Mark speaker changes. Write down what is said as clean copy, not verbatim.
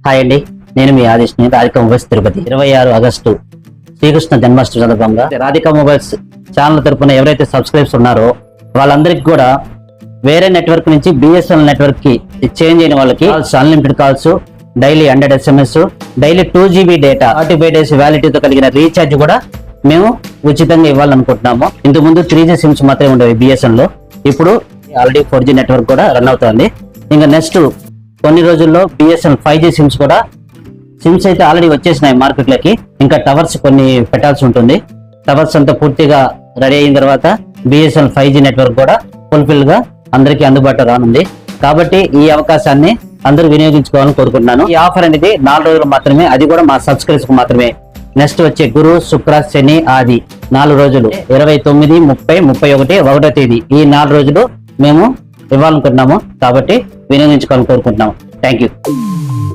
Speaker 1: Hi అండి, నేను మీ ఆదేశ్ని. Radhika mobiles Tirupati 26 August Srikrishna Janmashtami సందర్భంగా రాధికా మొబైల్స్ ఛానల్ తరపున ఎవరైతే సబ్స్క్రైబ్స్ ఉన్నారో వాళ్ళందరికీ కూడా వేరే నెట్వర్క్ నుంచి బిఎస్ఎన్ఎల్ నెట్వర్క్ కి చేంజ్ అయిన వాళ్ళకి unlimited calls, daily 100 SMS, daily 2 GB data, 45 days వ్యాలిడిటీతో కలిగిన రీఛార్జ్ కూడా మేము ఉచితంగా ఇవ్వాలనుకుంటున్నాము. ఇంతకుముందు 3G సిమ్స్ మాత్రమే ఉండేవి బిఎస్ఎన్ఎల్ లో, ఇప్పుడు ఆల్రెడీ 4G నెట్వర్క్ కూడా రన్ అవుతుంది. ఇంకా నెక్స్ట్ కొన్ని రోజుల్లో బిఎస్ఎన్ఎల్ 5G సిమ్స్ కూడా, సిమ్స్ అయితే ఆల్రెడీ వచ్చేసినాయి మార్కెట్ లోకి. ఇంకా టవర్స్ కొన్ని పెట్టాల్సి ఉంటుంది. టవర్స్ అంతా పూర్తిగా రెడీ అయిన తర్వాత బిఎస్ఎన్ఎల్ 5G నెట్వర్క్ కూడా ఫుల్ఫిల్ గా అందరికీ అందుబాటులో రానుంది. కాబట్టి ఈ అవకాశాన్ని అందరూ వినియోగించుకోవాలని కోరుకుంటున్నాను. ఈ ఆఫర్ అనేది 4 రోజులు మాత్రమే, అది కూడా మా సబ్స్క్రైబర్స్ మాత్రమే. నెక్స్ట్ వచ్చే గురు, శుక్ర, శని, ఆది 4 రోజులు 29, 30, 31, 1వ తేదీ ఈ 4 రోజులు మేము ఇవ్వాలనుకుంటున్నాము. కాబట్టి వినియోగించుకోవాలని కోరుకుంటున్నాము. Thank you.